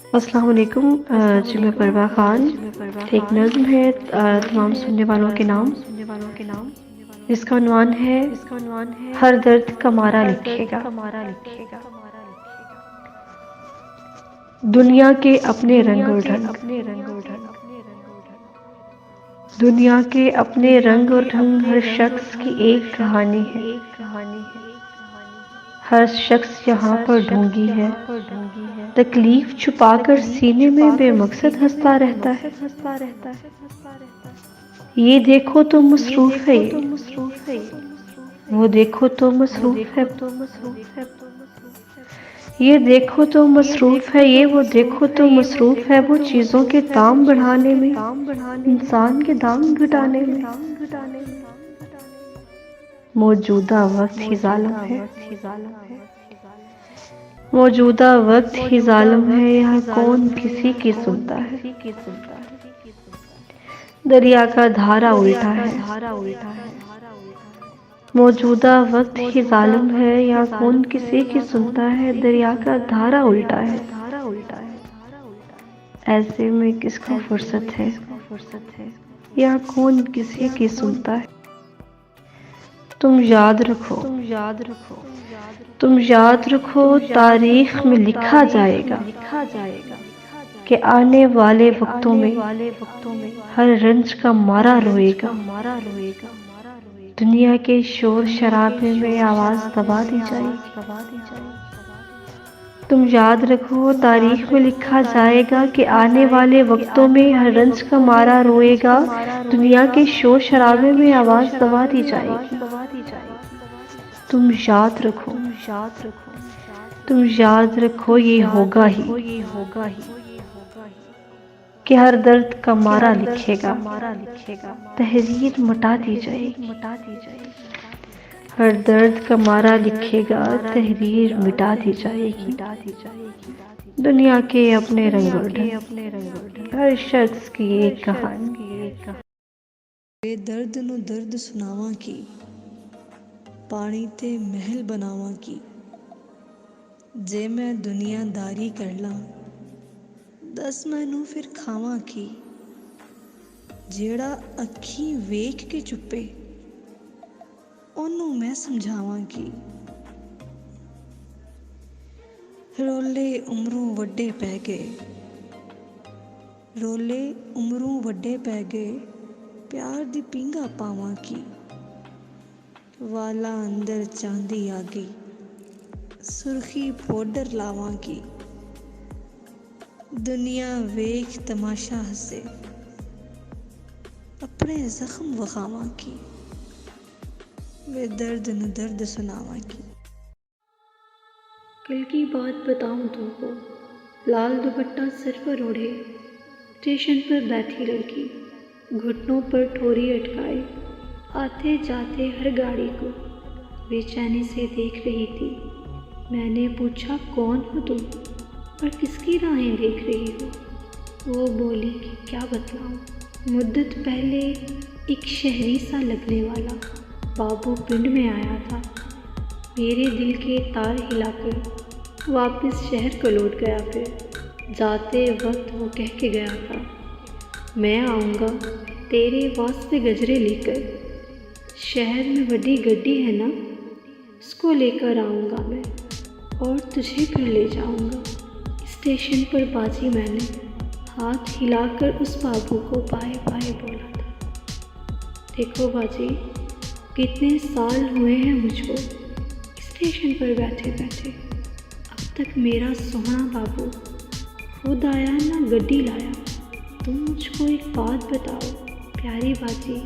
अस्सलाम वालेकुम। जी मैं परवा ख़ान। एक नज़्म है तमाम सुनने वालों के नाम, जिसका उन्वान है हर दर्द का मारा लिखेगा। दुनिया के अपने रंग और ढंग, दुनिया के अपने रंग और ढंग, हर शख्स की एक कहानी है। हर शख्स यहाँ पर ढूंढी है, तकलीफ छुपाकर सीने में बेमकसद हंसता रहता है। ये देखो तो मसरूफ है ये, वो देखो तो मसरूफ है। ये देखो तो मसरूफ है ये, वो देखो तो मसरूफ है। वो चीज़ों के दाम बढ़ाने में, इंसान के दाम घटाने में। मौजूदा वक्त ही जालिम है, मौजूदा वक्त ही जालिम है। यहाँ कौन किसी की सुनता है। दरिया का धारा उल्टा है, मौजूदा वक्त ही जालिम है। यहाँ कौन किसी की सुनता है। दरिया का धारा उल्टा है, ऐसे में किसको फुर्सत है। यहाँ कौन किसी की सुनता है। तुम याद रखो, तुम याद रखो, तारीख में लिखा जाएगा कि आने वाले वक्तों में हर रंज का मारा रोएगा। दुनिया के शोर शराबे में आवाज दबा दी जाएगी। तुम याद रखो, तारीख में लिखा जाएगा कि आने वाले वक्तों में हर रंज का मारा रोएगा। दुनिया के शोर शराबे में आवाज दबा दी जाएगी। तुम याद रखो, तुम याद रखो, ये होगा ही कि हर दर्द का मारा लिखेगा, तहरीर मिटा दी जाएगी। हर दर्द का मारा लिखेगा, तहरीर मिटा दी जाएगी। दुनिया के अपने रंग और ढंग, हर शख्स की एक कहानी। वे दर्द नु दर्द सुनावा की, पानी ते महल बनावा की। जे मैं दुनियादारी कर ला, दस मैनू फिर खावा की। जेड़ा अखी वेख के चुप्पे, ओनू मैं समझावा की। रोले उमरों वड्डे पै गए, रोले उमरों वड्डे पै गए। प्यार दी पींगा पावा की। वाला अंदर चांदी आ गई, सुर्खी पाउडर लावा की। दुनिया वेख तमाशा हसे, अपने जख्म वखावा की। वे दर्द न दर्द सुनावा की। कल की बात बताऊं तुमको, लाल दुपट्टा सिर पर ओढ़े, स्टेशन पर बैठी लड़की, घुटनों पर ठोरी अटकाए, आते जाते हर गाड़ी को बेचैनी से देख रही थी। मैंने पूछा, कौन हो तुम और किसकी राहें देख रही हो। वो बोली कि क्या बतलाऊं, मुद्दत पहले एक शहरी सा लगने वाला बाबू पिंड में आया था। मेरे दिल के तार हिलाकर वापस शहर को लौट गया। फिर जाते वक्त वो कह के गया था, मैं आऊँगा तेरे वास्ते गजरे लेकर। शहर में बड़ी गड्डी है ना, उसको लेकर आऊँगा मैं और तुझे फिर ले जाऊँगा। स्टेशन पर बाजी मैंने हाथ हिलाकर उस बाबू को बाय बाय बोला था। देखो बाजी, कितने साल हुए हैं मुझको स्टेशन पर बैठे बैठे। अब तक मेरा सोहना बाबू खुद आया ना गड्डी लाया। तुम मुझको एक बात बताओ प्यारी बाजी,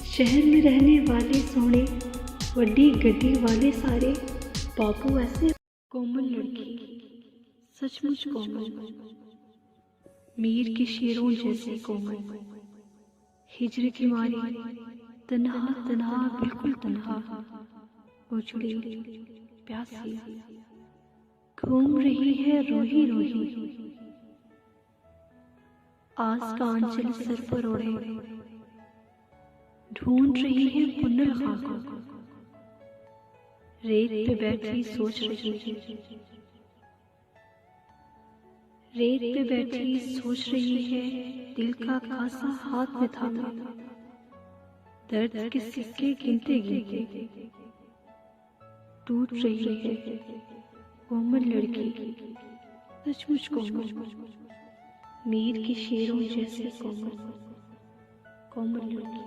शहर में रहने वाले सोहने बड़ी गड्डी वाले सारे बाबू ऐसे कोमल लड़की, सचमुच कोमल, मीर के शेरों जैसे कोमल। हिजर की मारी तन्हा तन्हा बिल्कुल तन्हा, उजड़ी प्यासी घूम रही है रोही रोही। आस का आंचल सर पर ओढ़े ढूंढ रही है पुन्नल खां को। रेत पे बैठी सोच रही है, रेत पे बैठी सोच रही है, दिल का खासा हाथ में थामा, दर्द के सिक्के गिनते गिनते टूट रही है कोमल लड़की, सचमुच कोमल, मीर की शेरों जैसे कोमल कोमल लड़की।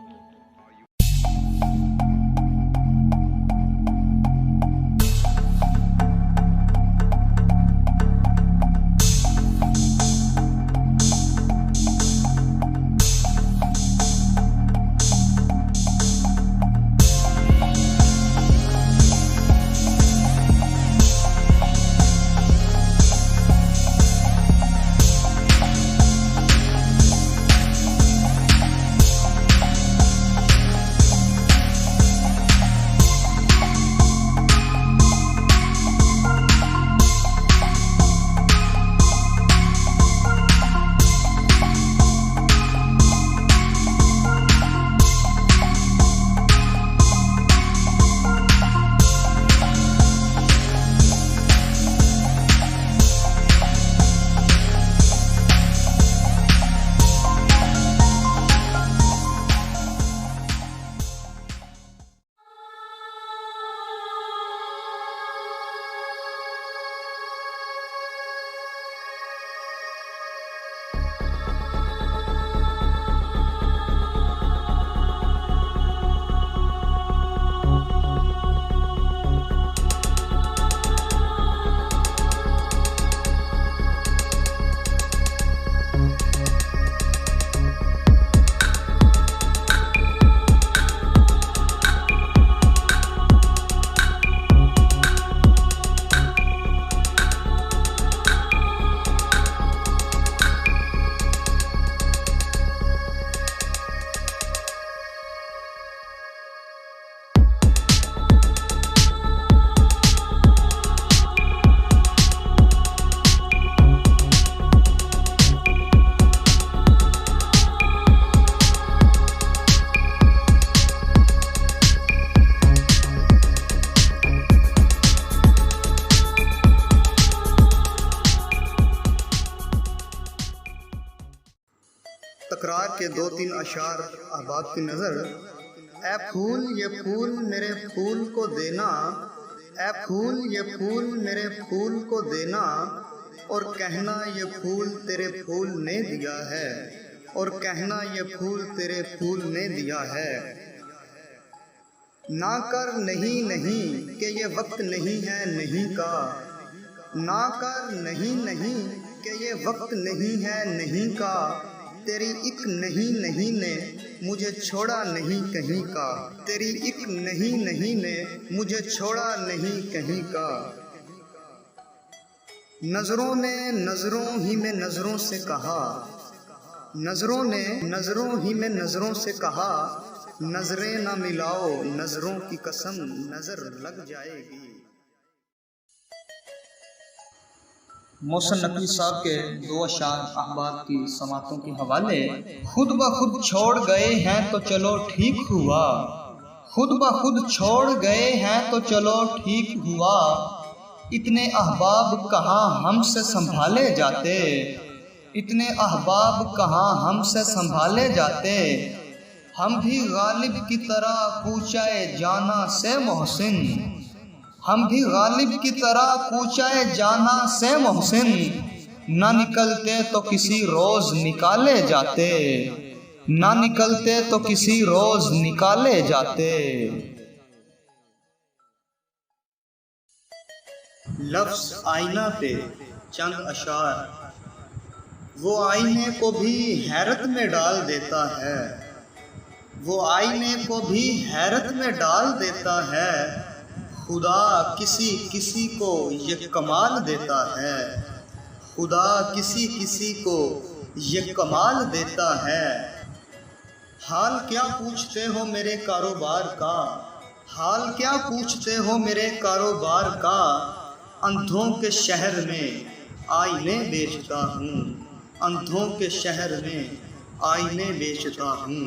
तकरार के 2-3 अशार अहबाब की नज़र। ए फूल ये फूल मेरे फूल को देना, ए फूल ये फूल मेरे फूल को देना, और कहना ये फूल तेरे फूल ने दिया है, और कहना ये फूल तेरे फूल ने दिया है। ना कर नहीं नहीं कि ये वक्त नहीं है नहीं का, ना कर नहीं नहीं कि ये वक्त नहीं है नहीं का, तेरी एक नहीं नहीं ने मुझे छोड़ा नहीं कहीं का, तेरी एक नहीं नहीं ने मुझे छोड़ा नहीं कहीं का। नजरों ने नजरों ही में नजरों से कहा, नजरों ने नजरों ही में नजरों से कहा, नजरें ना मिलाओ नजरों की कसम नजर लग जाएगी। मोहसिन नकवी साहब के 2 अशार अहबाब की समातों के हवाले। खुद ब खुद छोड़ गए हैं तो चलो ठीक हुआ, खुद ब खुद छोड़ गए हैं तो चलो ठीक हुआ, इतने अहबाब कहाँ हमसे संभाले जाते, इतने अहबाब कहाँ हमसे संभाले जाते। हम भी गालिब की तरह कूचाए जाना से मोहसिन, हम भी गालिब की तरह कूचाए जाना से मोहसिन, ना निकलते तो किसी रोज निकाले जाते, ना निकलते तो किसी रोज निकाले जाते। लफ्ज़ आईना पे चंद अशार। वो आईने को भी हैरत में डाल देता है, वो आईने को भी हैरत में डाल देता है, खुदा किसी किसी को ये कमाल देता है, खुदा किसी किसी को ये कमाल देता है। हाल क्या पूछते हो मेरे कारोबार का, हाल क्या पूछते हो मेरे कारोबार का, अंधों के शहर में आईने बेचता हूँ, अंधों के शहर में आईने बेचता हूँ।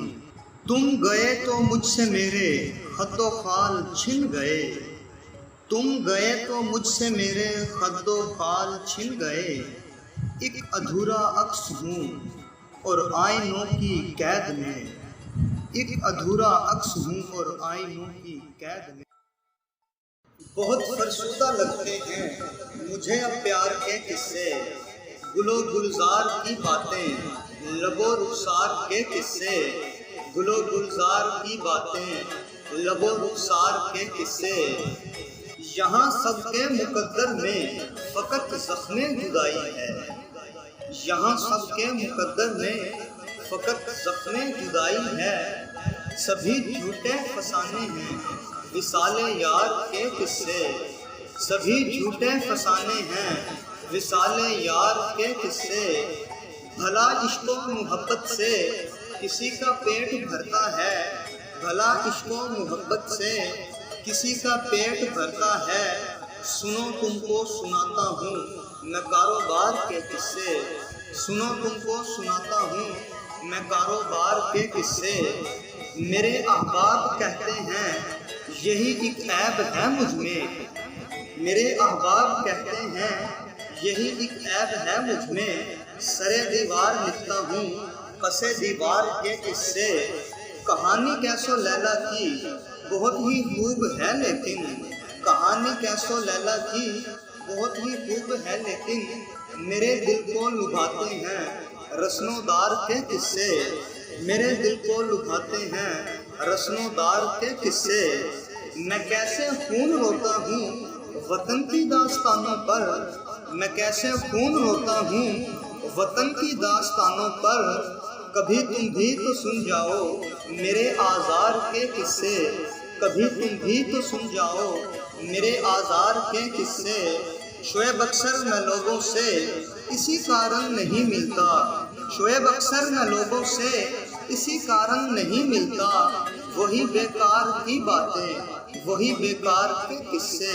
तुम गए तो मुझसे मेरे खतो खाल छिन गए, तुम गए तो मुझसे मेरे खद्दो खाल छिन गए, एक अधूरा अक्स हूँ और आईनों की कैद में, एक अधूरा अक्स हूँ और आईनों की कैद में। बहुत फरसुदा लगते हैं मुझे अब प्यार के किस्से, गुलो गुलजार की बातें, लबो रुखसार के किस्से, गुलो गुलजार की बातें, लबो रुखसार के किस्से। यहाँ सबके मुकद्दर में फ़कत ज़ख्मे जुदाई है, यहाँ सबके मुकद्दर में फ़कत ज़ख्मे जुदाई है। सभी झूठे फसाने हैं विसाले यार के किस्से, सभी झूठे फसाने हैं विसाले यार के किस्से। भला इश्क़ो मोहब्बत से किसी का पेट भरता है, भला इश्क़ो मोहब्बत से किसी का पेट भरता है। सुनो तुमको सुनाता हूँ मैं कारोबार के किस्से, सुनो तुमको सुनाता हूँ मैं कारोबार के किस्से। मेरे अहबाब कहते हैं यही एक ऐब है मुझ में, मेरे अहबाब कहते हैं यही एक ऐब है मुझ में। सरे दीवार लिखता हूँ पसे दीवार के किस्से। कहानी कैसो लैला की बहुत ही खूब है लेकिन, कहानी कैसो लैला की बहुत ही खूब है लेकिन। मेरे दिल को लुभाते हैं रस्नोदार के किस्से, मेरे दिल को लुभाते हैं रस्नोदार के किस्से। मैं कैसे खून रोता हूँ वतन की दास्तानों पर, मैं कैसे खून रोता हूँ वतन की दास्तानों पर। कभी तुम भी तो सुन जाओ मेरे आज़ार के किस्से, कभी तुम भी तो सुन जाओ मेरे आज़ार के किस्से। शोएब अक्सर मैं लोगों से इसी कारण नहीं मिलता, शोएब अक्सर मैं लोगों से इसी कारण नहीं मिलता। वही बेकार की बातें, वही बेकार के किस्से।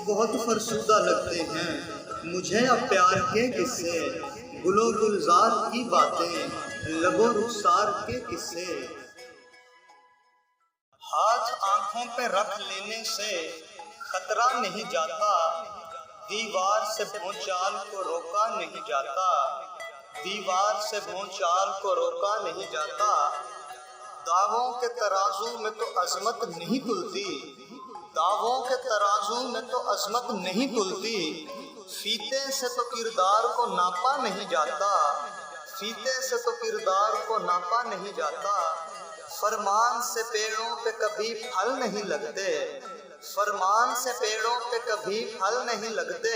बहुत फरसुदा लगते हैं मुझे अब प्यार के किस्से, गुलो गुलजार की बातें, लबो रुखसार के किस्से। हाथ आंखों पे रख लेने से खतरा नहीं जाता, दीवार से भूचाल को रोका नहीं जाता, दीवार से भूचाल को रोका नहीं जाता। दावों के तराजू में तो अजमत नहीं तुलती, दावों के तराजू में तो अजमत नहीं तुलती। फीते से तो किरदार को नापा नहीं जाता, फीते से तो किरदार को नापा नहीं जाता। फरमान से पेड़ों पे कभी फल नहीं लगते, फरमान से पेड़ों पे कभी फल नहीं लगते।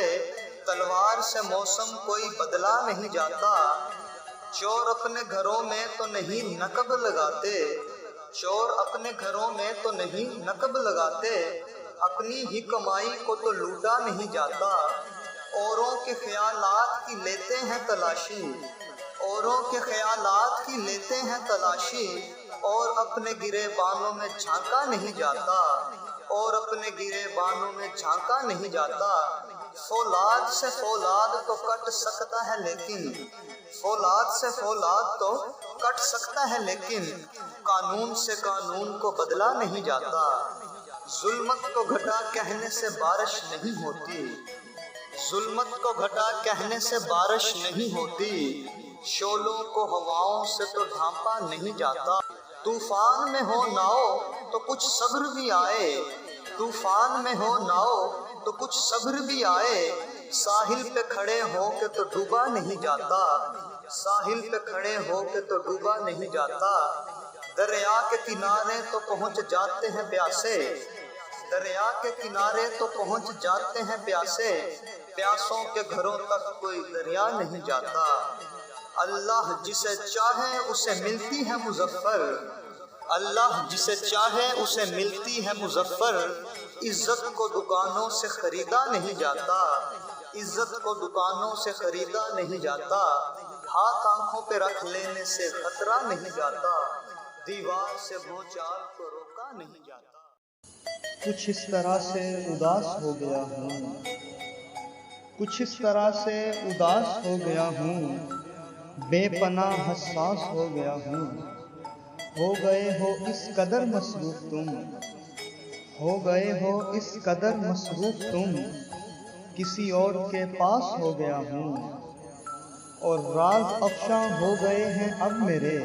तलवार से मौसम कोई बदला नहीं जाता, चोर अपने घरों में तो नहीं नकब लगाते, चोर अपने घरों में तो नहीं नकब लगाते। अपनी ही कमाई को तो लूटा नहीं जाता, औरों के ख्यालात की लेते हैं तलाशी, औरों के ख्यालात की लेते हैं तलाशी। और अपने गिरे बानों में झांका नहीं जाता, और अपने गिरे बानों में झांका नहीं जाता। फौलाद से फौलाद तो कट सकता है लेकिन, फौलाद से फौलाद तो कट सकता है लेकिन। कानून से कानून को बदला नहीं जाता, जुल्मत को घटा कहने से बारिश नहीं होती, जुल्मत को घटा कहने से बारिश नहीं होती। शोलों को हवाओं से तो ढांपा नहीं जाता, तूफान में हो नाओ तो कुछ सब्र भी आए, तूफान में हो नाओ तो कुछ सब्र भी आए। साहिल पे खड़े हो के तो डूबा नहीं जाता, साहिल पे खड़े हो के तो डूबा नहीं जाता। दरिया के किनारे तो पहुंच जाते हैं प्यासे, दरिया के किनारे तो पहुंच जाते हैं प्यासे। प्यासों के घरों तक कोई दरिया नहीं जाता। अल्लाह जिसे चाहे उसे मिलती है मुजफ्फर, अल्लाह जिसे चाहे उसे मिलती है मुजफ्फर। इज्जत को दुकानों से खरीदा नहीं जाता, इज्जत को दुकानों से खरीदा नहीं जाता। हाथ आंखों पे रख लेने से खतरा नहीं जाता, दीवार से भूचाल को रोका नहीं जाता। कुछ इस तरह से उदास हो गया हूँ, कुछ इस तरह से उदास हो गया हूँ, बेपनाह हसास हो गया हूँ। हो गए हो इस कदर मसरूफ तुम, हो गए हो इस कदर मसरूफ तुम, किसी और के पास हो गया हूँ। और राज अफशां हो गए हैं अब मेरे,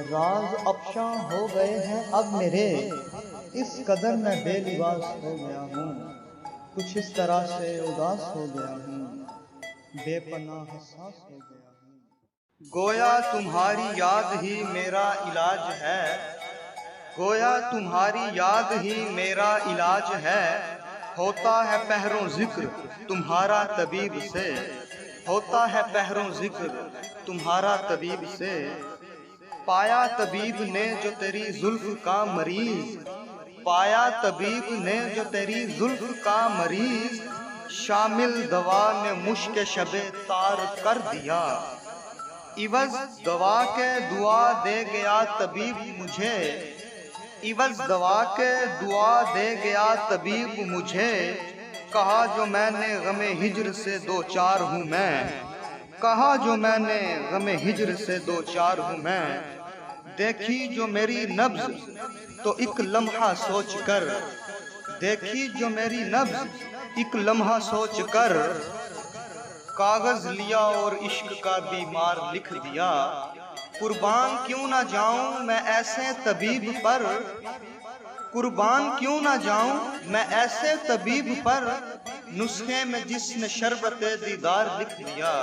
राज अफशां हो गए हैं अब मेरे, इस कदर मैं बेलिबास हो गया हूँ, कुछ इस तरह से उदास हो गया हूँ, बेपनाह हसास हो गया हूँ। गोया तुम्हारी याद ही मेरा इलाज है, गोया तुम्हारी याद ही मेरा इलाज है, होता है पहरों जिक्र तुम्हारा तबीब से, होता है पहरों जिक्र तुम्हारा तबीब से, पाया तबीब ने जो तेरी जुल्फ का मरीज, पाया तबीब ने जो तेरी जुल्फ का मरीज, शामिल दवा ने मुश्क शबे तार कर दिया, इवज दवा के दुआ दे गया तबीब मुझे, इवज दवा के दुआ दे गया तबीब मुझे, कहा जो मैंने गमे हिज्र से दो चार हूँ मैं, कहा जो मैंने गमे हिज्र से दो चार हूँ मैं, देखी जो मेरी नब्ज तो एक लम्हा सोच कर, देखी जो मेरी नब्ज एक लम्हा सोच कर, कागज लिया और इश्क का बीमार लिख दिया, कुर्बान क्यों ना जाऊं मैं ऐसे तबीब पर, कुर्बान क्यों ना जाऊं मैं ऐसे तबीब पर, नुस्खे में जिसने शरबते दीदार लिख दिया,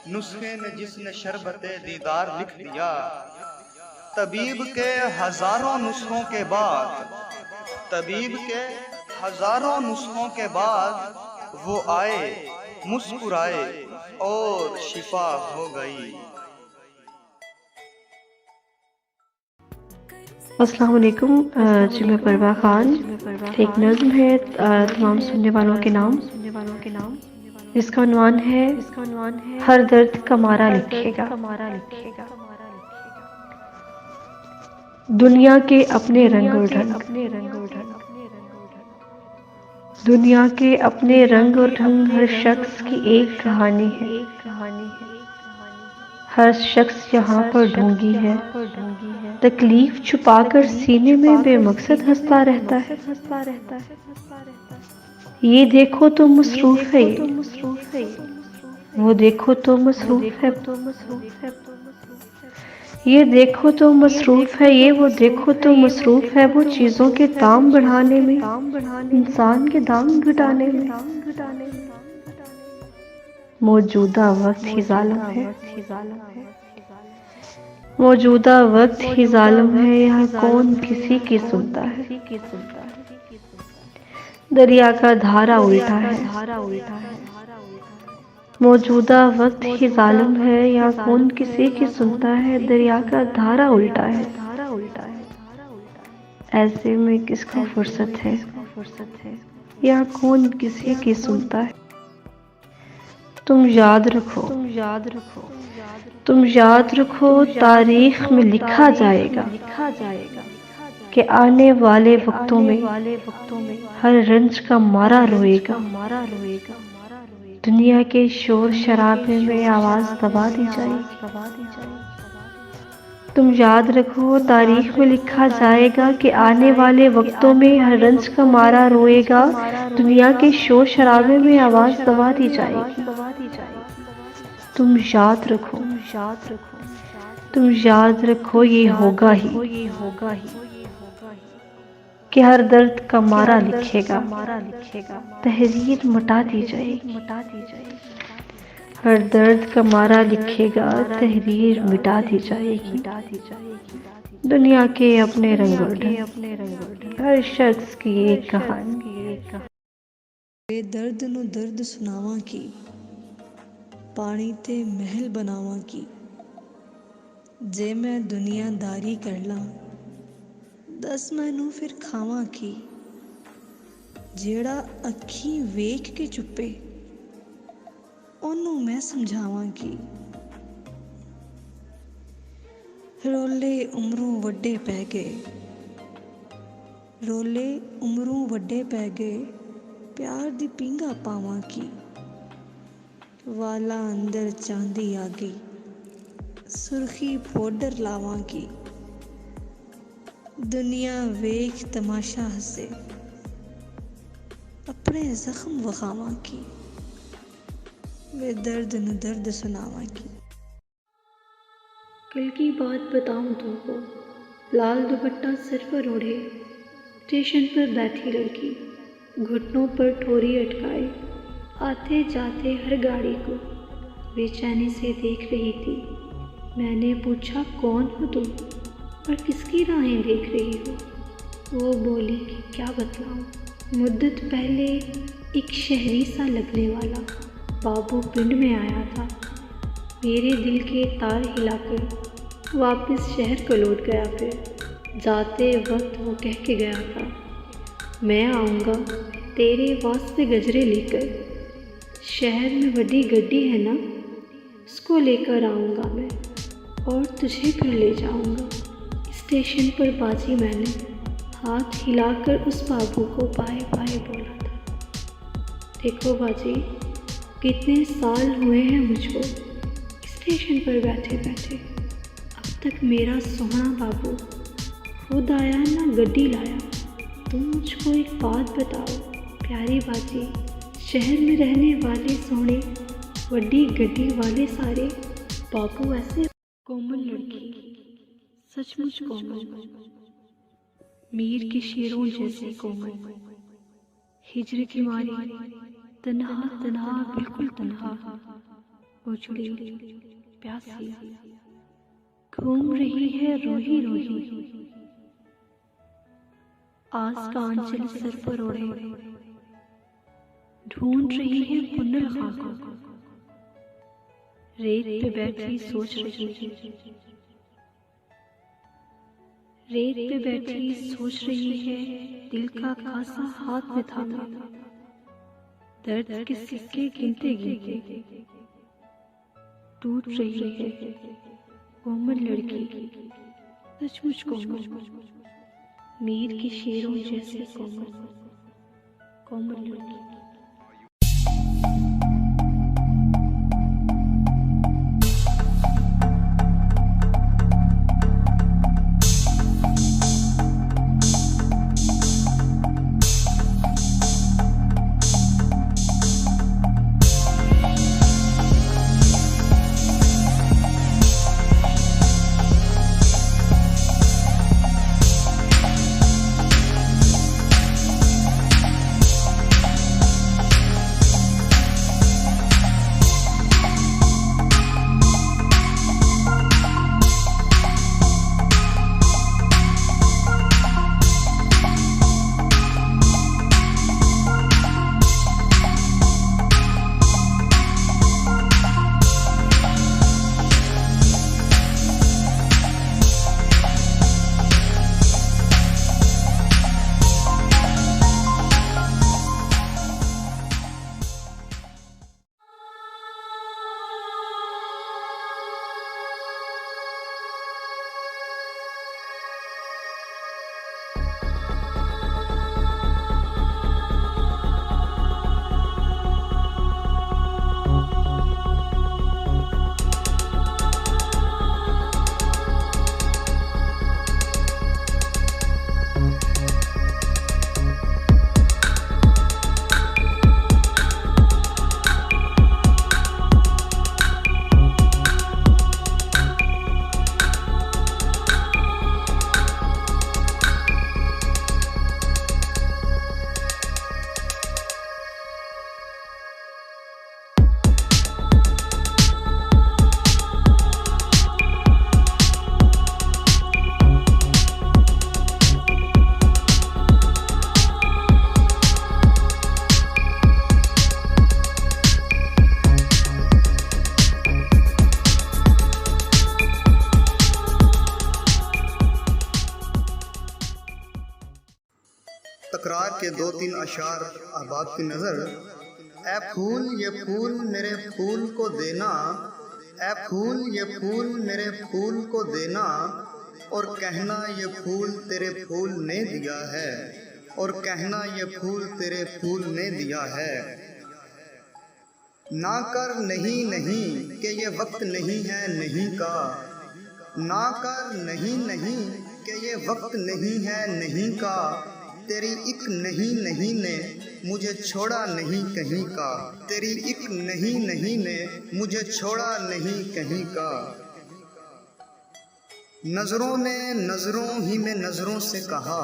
नुस्खे में जिसने शरबते दीदार लिख दिया, तबीब के हजारों नुस्खों के बाद, तबीब के हजारों नुस्खों के बाद वो आए मुस्कुराए और शिफा हो गई। अस्सलाम वालेकुम जी, मैं परवा खान। एक नज़्म है तमाम सुनने वालों के नाम, जिसका उन्वान है हर दर्द का मारा लिखेगा। दुनिया के अपने रंग और ढंग, दुनिया के अपने रंग और ढंग, हर शख्स की एक कहानी है, हर शख्स यहाँ पर ढूंढी है, तकलीफ छुपाकर सीने में बेमकसद हंसता रहता है। ये देखो तो मसरूफ है, वो देखो तो मसरूफ है, ये देखो तो मसरूफ है, ये वो देखो तो मसरूफ है, वो चीज़ों के दाम बढ़ाने में, इंसान के दाम घटाने में। मौजूदा वक्त ही जालिम है, मौजूदा वक्त ही जालिम है, यहाँ कौन किसी की सुनता है। दरिया का धारा उल्टा है, मौजूदा वक्त ही जालिम है, यहाँ कौन किसी की सुनता है। दरिया का धारा उल्टा है, ऐसे में किसको फुर्सत है, यहाँ कौन किसी की सुनता है। तुम याद रखो, तुम याद रखो, तारीख में लिखा जाएगा कि आने वाले वक्तों में हर रंज का मारा रोएगा। दुनिया के शोर शराबे में आवाज दबा दी जाएगी। तुम याद रखो, तारीख में लिखा जाएगा कि आने वाले वक्तों में हर रंज का मारा रोएगा। दुनिया के शोर शराबे में आवाज दबा दी जाएगी। तुम याद रखो, तुम याद रखो, ये होगा ही कि हर दर्द का मारा लिखेगा, तहरीर मिटा दी जाएगी। हर दर्द का मारा लिखेगा, तहरीर मिटा दी जाएगी। दुनिया के अपने रंग और ढंग, हर शख्स की एक कहानी। बेदर्द नु दर्द सुनावा की, पानी ते महल बनावा की, जे मैं दुनियादारी कर ला, दस मैनू फिर खावा की। जेड़ा अखी वेख के चुप्पे, ओनू मैं समझावा की। रोले उमरों वड्डे पै गए, रोले उमरों वड्डे पै गए, प्यार दी पींगा पावा की। वाला अंदर चांदी आ गई, सुर्खी पाउडर लावा की। दुनिया वेख तमाशा हसे, अपने जख्म वखावा की। वे दर्द न दर्द सुनावा की। कल की बात बताऊं तुमको, लाल दुपट्टा सिर पर ओढ़े स्टेशन पर बैठी लड़की, घुटनों पर ठोरी अटकाए आते जाते हर गाड़ी को बेचैनी से देख रही थी। मैंने पूछा, कौन हो तुम और किसकी राहें देख रही हो? वो बोली कि क्या बतलाऊं, मुद्दत पहले एक शहरी सा लगने वाला बाबू पिंड में आया था। मेरे दिल के तार हिलाकर वापस शहर को लौट गया। फिर जाते वक्त वो कह के गया था, मैं आऊँगा तेरे वास्ते गजरे लेकर। शहर में बड़ी गड्डी है ना, उसको लेकर आऊँगा मैं और तुझे फिर ले जाऊँगा। स्टेशन पर बाजी मैंने हाथ हिलाकर उस बाबू को बाय बाय बोला था। देखो बाजी, कितने साल हुए हैं मुझको स्टेशन पर बैठे बैठे, अब तक मेरा सोहना बाबू खुद आया ना गड्डी लाया। तुम मुझको एक बात बताओ प्यारी बाजी, शहर में रहने वाले सोहने बड़ी गड्डी वाले सारे बाबू ऐसे? कोमल लड़की, सचमुच कोमल, मीर के शेरों जैसे कोमल, हिजर की मारी तन्हा तन्हा बिल्कुल तन्हा, उजड़ी प्यासी घूम रही है रोही रोही। आस का आंचल सर पर ओढ़े ढूंढ रही है पुनल खाकों को। रेत पे बैठी सोच रही है, रेत पे बैठी सोच रही है, दिल का खासा हाथ में थामा, दर्द के सिक्के गिनते गिनते टूट रही है कोमल लड़की, सचमुच कोमल, मीर के शेरों जैसे कोमल, कोमल लड़की। तकरार के दो तीन अशार अहबाब की नज़र। ए फूल ये फूल मेरे फूल को देना, ए फूल ये फूल मेरे फूल को देना, और कहना ये फूल तेरे फूल ने दिया है, और कहना ये फूल तेरे फूल ने दिया है। ना कर नहीं नहीं कि ये वक्त नहीं है नहीं का, ना कर नहीं नहीं कि ये वक्त नहीं है नहीं का, तेरी एक नहीं नहीं ने मुझे छोड़ा नहीं कहीं का, तेरी एक नहीं नहीं ने मुझे छोड़ा नहीं कहीं का। नजरों ने नजरों ही में नजरों से कहा,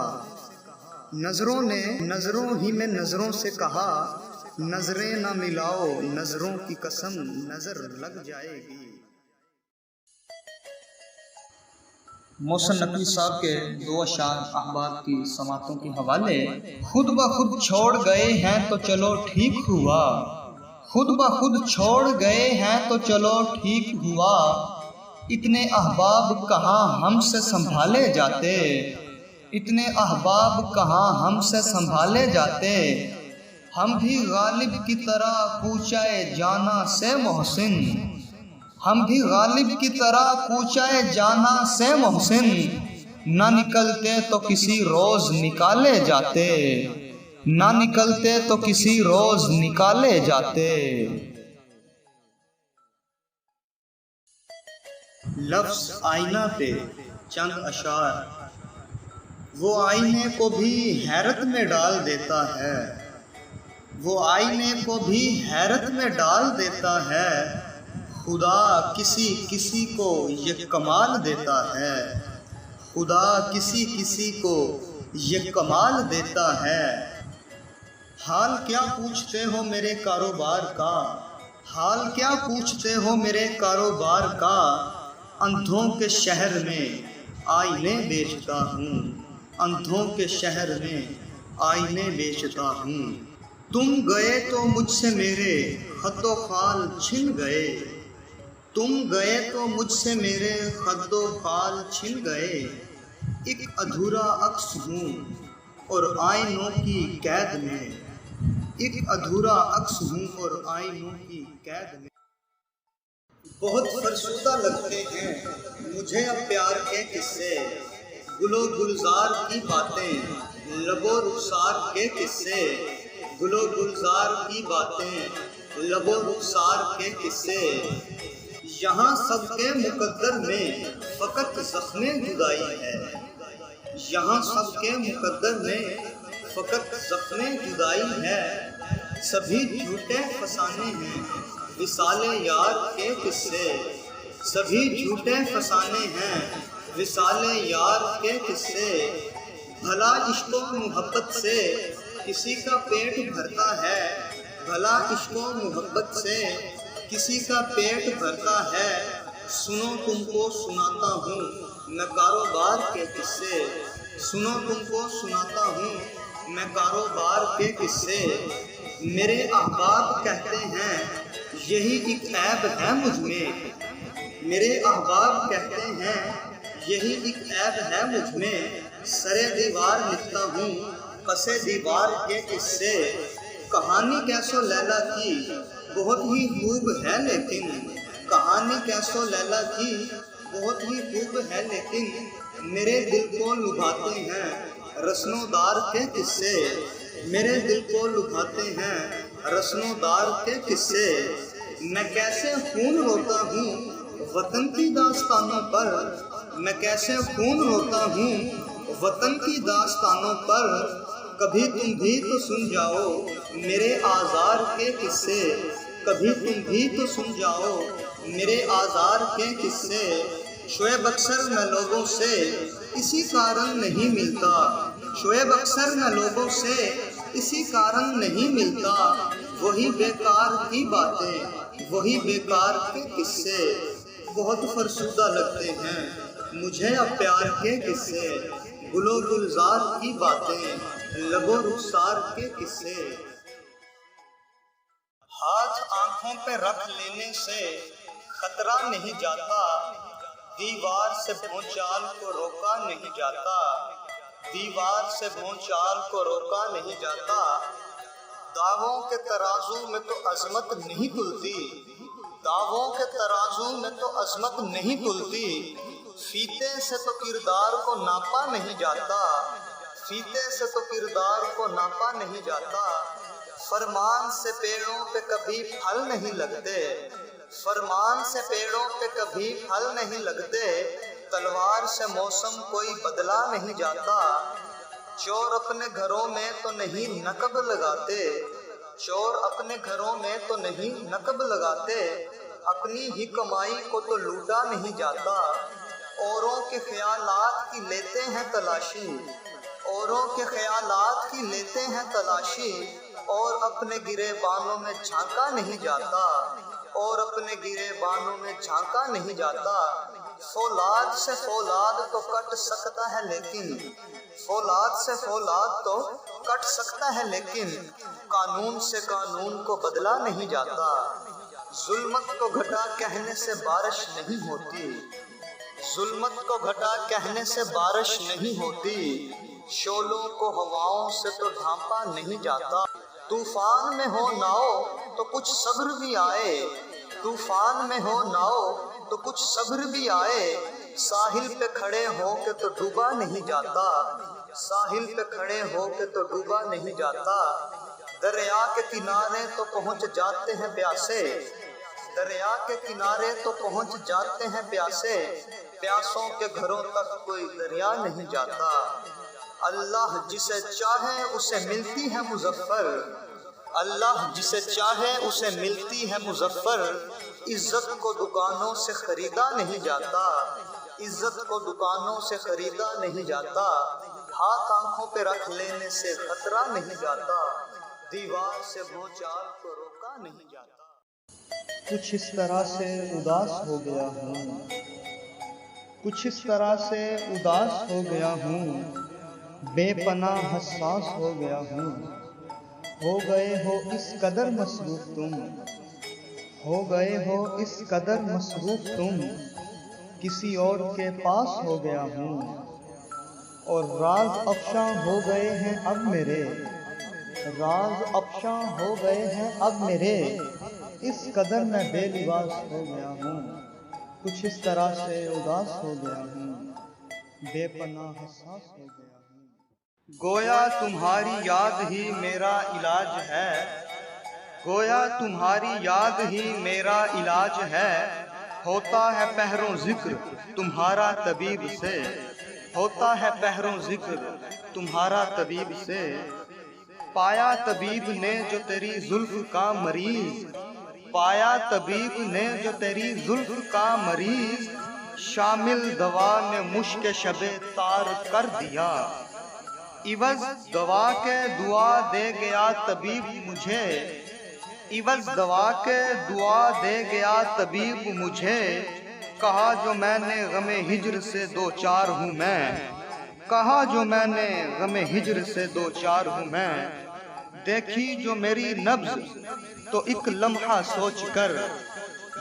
नजरों ने नजरों ही में नजरों से कहा, नजरें ना मिलाओ नजरों की कसम नजर लग जाएगी। मोहसिन नकवी साहब के दो अशार अहबाब की समातों के हवाले। खुद ब खुद छोड़ गए हैं तो चलो ठीक हुआ, खुद ब खुद छोड़ गए हैं तो चलो ठीक हुआ। इतने अहबाब कहाँ हमसे संभाले जाते, इतने अहबाब कहाँ हमसे संभाले जाते। हम भी गालिब की तरह कूचाए जाना से मोहसिन, हम भी गालिब की तरह कूचाए जाना से मोहसिन। ना निकलते तो किसी रोज निकाले जाते, ना निकलते तो किसी रोज निकाले जाते। लफ्ज़ आईना पे चंद अशार, वो आईने को भी हैरत में डाल देता है, वो आईने को भी हैरत में डाल देता है। खुदा किसी किसी को ये कमाल देता है, खुदा किसी किसी को ये कमाल देता है। हाल क्या पूछते हो मेरे कारोबार का, हाल क्या पूछते हो मेरे कारोबार का। अंधों के शहर में आईने बेचता हूँ, अंधों के शहर में आईने बेचता हूँ। तुम गए तो मुझसे मेरे खतो खाल छिन गए, तुम गए तो मुझसे मेरे खतो खाल छिन गए। एक अधूरा अक्स हूँ और आईनों की कैद में, एक अधूरा अक्स हूँ और आईनों की कैद में। बहुत फरसुदा लगते हैं मुझे अब प्यार के किस्से, गुलो गुलजार की बातें, लबो रुखसार के किस्से, गुलो गुलजार की बातें, लबो रुखसार के किस्से। यहाँ सबके मुकद्दर में फ़कत ज़ख्मे जुदाई है, यहाँ सबके मुकद्दर में फ़कत ज़ख्मे जुदाई है। सभी झूठे फसाने हैं विसाले यार के किस्से, सभी झूठे फसाने हैं विसाले यार के किस्से। भला इश्क़ो मोहब्बत से किसी का पेट भरता है, भला इश्क़ो मोहब्बत से किसी का पेट भरता है। सुनो तुमको सुनाता हूँ मैं कारोबार के किस्से, सुनो तुमको सुनाता हूँ मैं कारोबार के किस्से। मेरे अहबाब कहते हैं यही एक ऐब है मुझ में, मेरे अहबाब कहते हैं यही एक ऐब है मुझ में। सरे दीवार लिखता हूँ कसे दीवार के किस्से। कहानी कैसो लैला की बहुत ही खूब है लेकिन, कहानी कैसो लैला की बहुत ही खूब है लेकिन। मेरे दिल को लुभाते हैं रस्नोदार के किस्से, मेरे दिल को लुभाते हैं रस्नोदार के किस्से। मैं कैसे खून रोता हूँ वतन की दास्तानों पर, मैं कैसे खून रोता हूँ वतन की दास्तानों पर। कभी तुम भी तो सुन जाओ मेरे आज़ार के किस्से, कभी तुम भी तो सुन जाओ मेरे आज़ार के किस्से। शोएब अक्सर मैं लोगों से इसी कारण नहीं मिलता, शोएब अक्सर मैं लोगों से इसी कारण नहीं मिलता। वही बेकार की बातें, वही बेकार के किस्से। बहुत फरसुदा लगते हैं मुझे अब प्यार के किस्से, गुलो गुलजार की बातें, लबो रुखसार के किस्से। हाथ आंखों पे रख लेने से खतरा नहीं जाता, दीवार से भूचाल को रोका नहीं जाता, दीवार से भूचाल को रोका नहीं जाता। दावों के तराजू में तो अजमत नहीं तुलती, दावों के तराजू में तो अजमत नहीं तुलती। फीते से तो किरदार को नापा नहीं जाता, फीते से तो किरदार को नापा नहीं जाता। फरमान से पेड़ों पे कभी फल नहीं लगते, फरमान से पेड़ों पे कभी फल नहीं लगते। तलवार से मौसम कोई बदला नहीं जाता, चोर अपने घरों में तो नहीं नकब लगाते, चोर अपने घरों में तो नहीं नकब लगाते, अपनी ही कमाई को तो लूटा नहीं जाता। औरों के ख्यालात की लेते हैं तलाशी, औरों के ख्यालात की लेते हैं तलाशी, और अपने गिरे बानों में झांका नहीं जाता, और अपने गिरे बानों में झांका नहीं जाता। फौलाद से फौलाद तो कट सकता है लेकिन, फौलाद से फौलाद तो कट सकता है लेकिन, कानून से कानून को बदला नहीं जाता। जुल्मत को घटा कहने से बारिश नहीं होती, जुल्मत को घटा कहने से बारिश नहीं होती, शोलों को हवाओं से तो ढांपा नहीं जाता। तूफान में हो नाव तो कुछ सब्र भी आए, तूफान में हो नाव तो कुछ सब्र भी आए, साहिल पे खड़े हो के तो डूबा नहीं जाता, साहिल पे खड़े हो के तो डूबा नहीं जाता। दरिया के किनारे तो पहुंच जाते हैं प्यासे, दरिया के किनारे तो पहुंच जाते हैं प्यासे, प्यासों के घरों तक कोई दरिया नहीं जाता। अल्लाह जिसे चाहे उसे मिलती है मुजफ्फर, अल्लाह जिसे चाहे उसे मिलती है मुजफ्फर, इज्जत को दुकानों से खरीदा नहीं जाता, इज्जत को दुकानों से खरीदा नहीं जाता। हाथ आंखों पे रख लेने से खतरा नहीं जाता, दीवार से भूचाल को रोका नहीं जाता। कुछ इस तरह से उदास हो गया हूँ, कुछ इस तरह से उदास हो गया हूँ, बेपनाह हसास हो गया हूँ। हो गए हो इस कदर मसरूफ तुम, हो गए हो इस कदर मसरूफ तुम, किसी और के पास हो गया हूँ, और राज अफशां हो गए हैं अब मेरे, राज अफशां हो गए हैं अब मेरे, इस कदर मैं बेलिबास हो गया हूँ। कुछ इस तरह से उदास हो गया हूँ, बेपनाह हसास हो गया हूँ। गोया तुम्हारी याद ही मेरा इलाज है, गोया तुम्हारी याद ही मेरा इलाज है, होता है पहरों जिक्र तुम्हारा तबीब से, होता है पहरों जिक्र तुम्हारा तबीब से। पाया तबीब ने जो तेरी जुल्फ का मरीज, पाया तबीब ने जो तेरी जुल्फ का मरीज, शामिल दवा ने मुश्क शबे तार कर दिया। इवज दवा के दुआ दे गया तबीब मुझे, इवज दवा के दुआ दे गया तबीब मुझे, कहा जो मैंने गमे हिज्र से दो चार हूँ मैं, कहा जो मैंने गमे हिज्र से दो चार हूँ मैं। देखी जो मेरी नब्ज तो एक लम्हा सोच कर,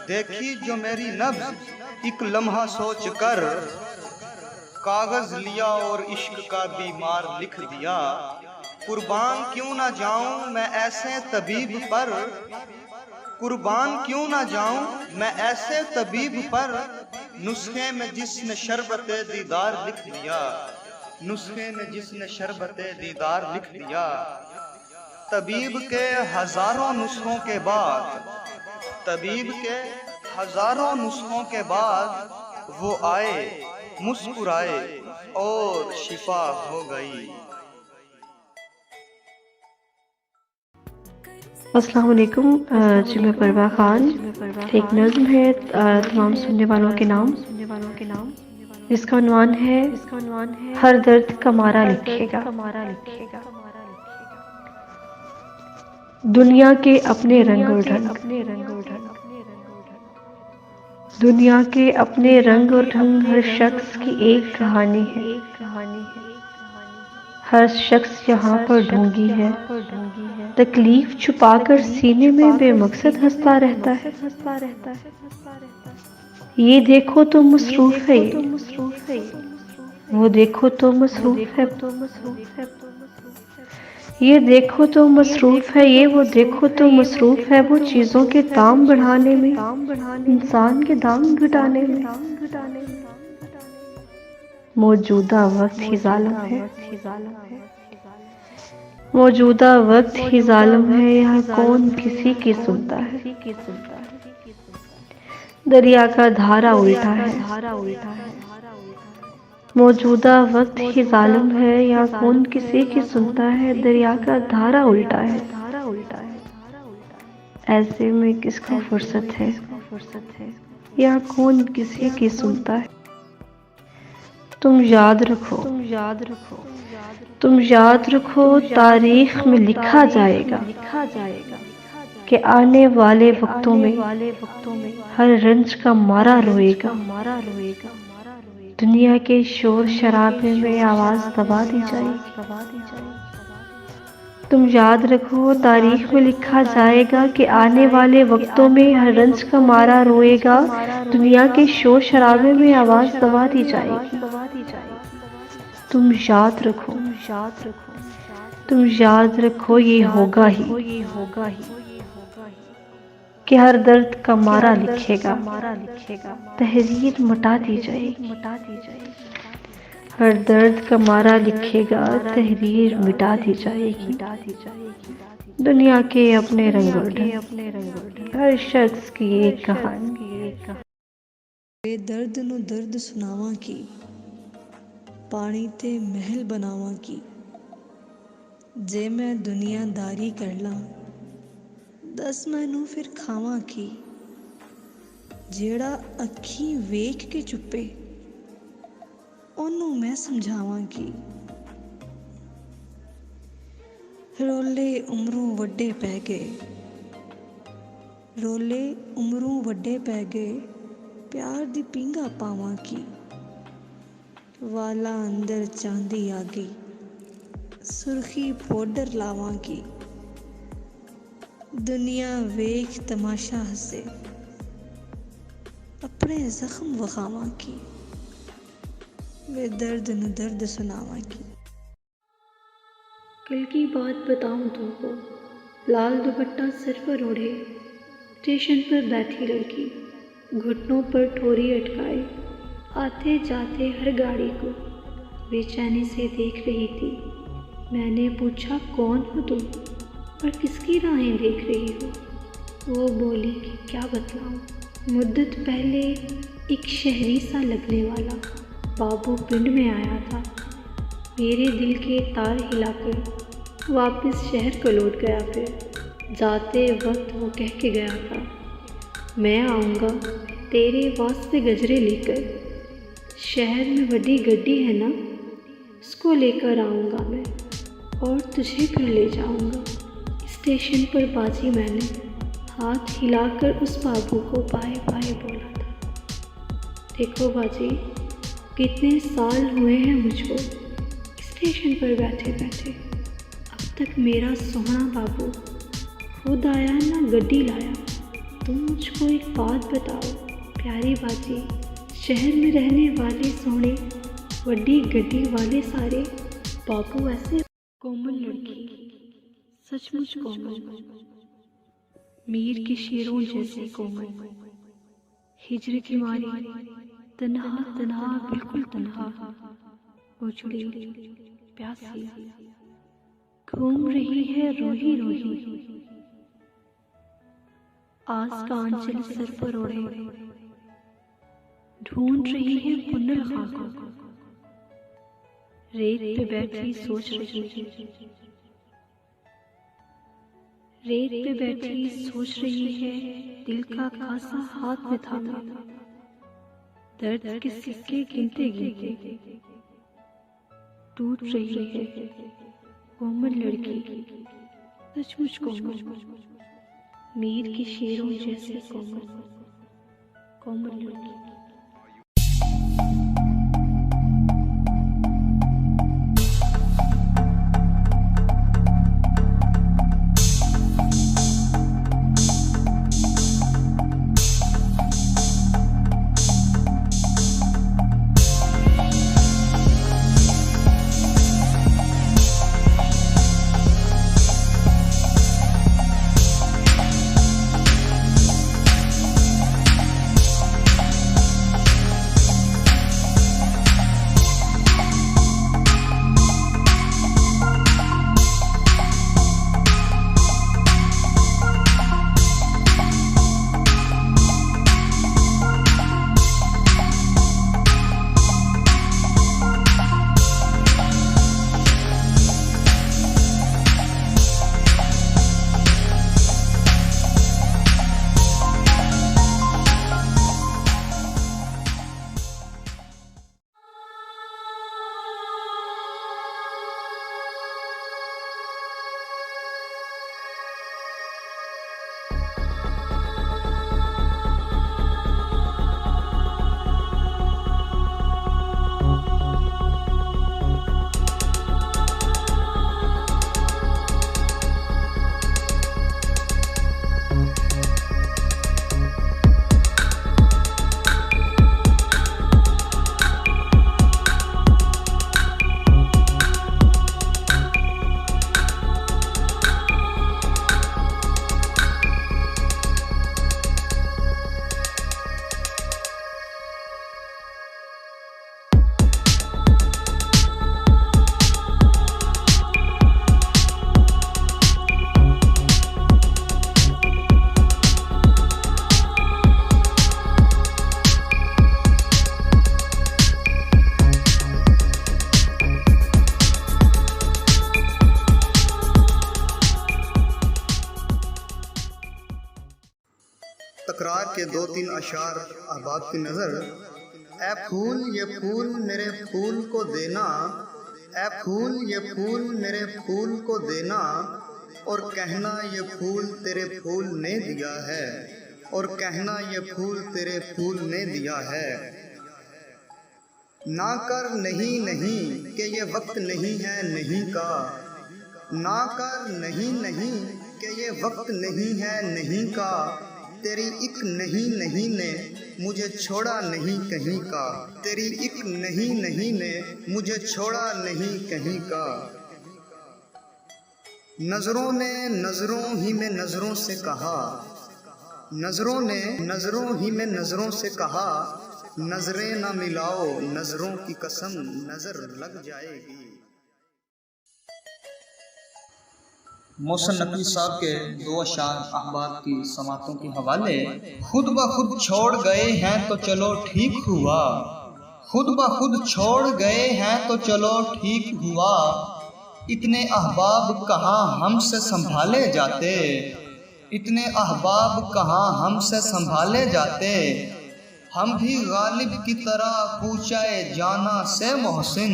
देखी जो मेरी नब्ज एक लम्हा सोच कर, कागज लिया और इश्क का बीमार लिख दिया। कुर्बान क्यों ना जाऊं मैं ऐसे तबीब पर, कुर्बान क्यों ना जाऊं मैं ऐसे तबीब पर, नुस्खे में जिसने शरबते दीदार लिख दिया, नुस्खे में जिसने शरबते दीदार लिख दिया। तबीब के हजारों नुस्खों के बाद, तबीब के हजारों नुस्खों के बाद वो आए, मुस्कुराए और शिफा हो गई। अस्सलाम वालेकुम जी, मैं परवा खान। एक नज़्म है तमाम सुनने वालों के नाम, जिसका उन्वान है हर दर्द का मारा लिखेगा। दुनिया के अपने रंग और ढंग, दुनिया के अपने रंग और ढंग, हर शख्स की एक कहानी है, हर शख्स यहाँ पर ढूंढी है, तकलीफ छुपाकर सीने में बेमकसद हंसता रहता है। ये देखो तो मसरूफ है, वो देखो तो मसरूफ है, ये देखो तो मसरूफ है, ये वो देखो तो मसरूफ है, वो चीज़ों के दाम बढ़ाने में, इंसान के दाम घटाने में। मौजूदा वक्त ही जालिम है, मौजूदा वक्त ही जालिम है, यहाँ कौन किसी की सुनता है। दरिया का धारा उल्टा है, मौजूदा वक्त ही जालिम है या कौन किसी की सुनता है, दरिया का धारा उल्टा है। ऐसे में किसको फुर्सत है या कौन किसी की सुनता है। तुम याद रखो तारीख में लिखा जाएगा कि आने वाले वक्तों में हर रंज का मारा रोएगा। दुनिया के शोर शराबे में आवाज दबा दी जाएगी। तुम याद रखो तारीख में लिखा जाएगा कि आने वाले वक्तों में हर रंज का मारा रोएगा। दुनिया के शोर शराबे में आवाज दबा दी जाएगी। तुम याद रखो ये होगा ही कि हर दर्द का मारा लिखेगा, तहरीर मिटा दी जाएगी। हर दर्द का मारा लिखेगा, तहरीर मिटा दी जाएगी। दुनिया के अपने रंग और ढंग, हर शख्स की एक कहानी। वे दर्द नु दर्द सुनावा की, पानी ते महल बनावा की। जे मैं दुनियादारी कर ला, दस मैनू फिर खावा की। जेड़ा अखी वेख के चुप्पे, ओनू मैं समझावा की। रोले उमरों वड्डे पै गए, प्यार दी पिंगा पावा की। वाला अंदर चांदी आ गई, सुर्खी पाउडर लावा की। दुनिया वेख तमाशा हसे, अपने जख्म वखावा की। वे दर्द न दर्द सुनावा की। कल की बात बताऊं तुमको, लाल दुपट्टा सिर पर ओढ़े, स्टेशन पर बैठी लड़की, घुटनों पर ठोरी अटकाए, आते जाते हर गाड़ी को बेचैनी से देख रही थी। मैंने पूछा कौन हो तुम और किसकी राहें देख रही हो। वो बोली कि क्या बतलाऊं, मुद्दत पहले एक शहरी सा लगने वाला बाबू पिंड में आया था। मेरे दिल के तार हिलाकर वापस शहर को लौट गया। फिर जाते वक्त वो कह के गया था, मैं आऊँगा तेरे वास्ते गजरे लेकर। शहर में बड़ी गड्डी है ना, उसको लेकर आऊँगा मैं और तुझे फिर ले जाऊँगा। स्टेशन पर बाजी मैंने हाथ हिलाकर उस बाबू को बाय बाय बोला था। देखो बाजी, कितने साल हुए हैं मुझको स्टेशन पर बैठे बैठे, अब तक मेरा सोहना बाबू खुद आया ना गड्डी लाया। तुम मुझको एक बात बताओ प्यारी बाजी, शहर में रहने वाले सोने वड्डी गड्डी वाले सारे बाबू ऐसे कोमल लड़की, सचमुच कोमल, मीर के शेरों जैसे कोमल, हिजर की मारी तन्हा तन्हा बिल्कुल तन्हा, उजड़ी प्यासी घूम रही है रोही रोही। आस का आंचल सर पर ओढ़े ढूंढ रही है पुनल खाकों को। रेत पे बैठी सोच रही है, रेत पे बैठी सोच रही है, दिल का खासा हाथ में थामा, दर्द के सिक्के गिनते गिनते टूट रही है कोमल लड़की, सचमुच कोमल, मीर के शेरों जैसे कोमल कोमल लड़की। के 2-3 अशार अहबाब की नज़र। ए फूल ये फूल मेरे फूल को देना, ए फूल ये फूल मेरे फूल को देना, और कहना ये फूल तेरे फूल ने दिया है, और कहना ये फूल तेरे फूल ने दिया है। ना कर नहीं नहीं कि ये वक्त नहीं है नहीं का, ना कर नहीं नहीं कि ये वक्त नहीं है नहीं का, तेरी एक नहीं नहीं ने मुझे छोड़ा नहीं कहीं का, तेरी एक नहीं नहीं ने मुझे छोड़ा नहीं कहीं का। नजरों ने नजरों ही में नजरों से कहा, नजरों ने नजरों ही में नजरों से कहा, नजरें ना मिलाओ नजरों की कसम नजर लग जाएगी। मोहसिन नकवी साहब के 2 अशार अहबाब की समातों के हवाले। खुद ब खुद छोड़ गए हैं तो चलो ठीक हुआ, खुद ब खुद छोड़ गए हैं तो चलो ठीक हुआ, इतने अहबाब कहाँ हमसे संभाले जाते, इतने अहबाब कहाँ हमसे संभाले जाते। हम भी गालिब की तरह कूचाए जाना से मोहसिन,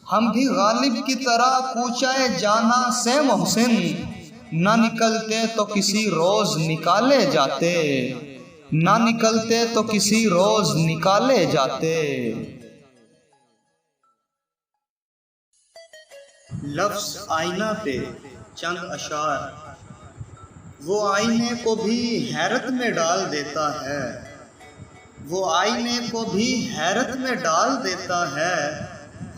हम भी गालिब की तरह कूचाए जाना से मोहसिन, ना निकलते तो किसी रोज निकाले जाते, ना निकलते तो किसी रोज निकाले जाते। लफ्ज़ आईना पे चंद अशार। वो आईने को भी हैरत में डाल देता है, वो आईने को भी हैरत में डाल देता है,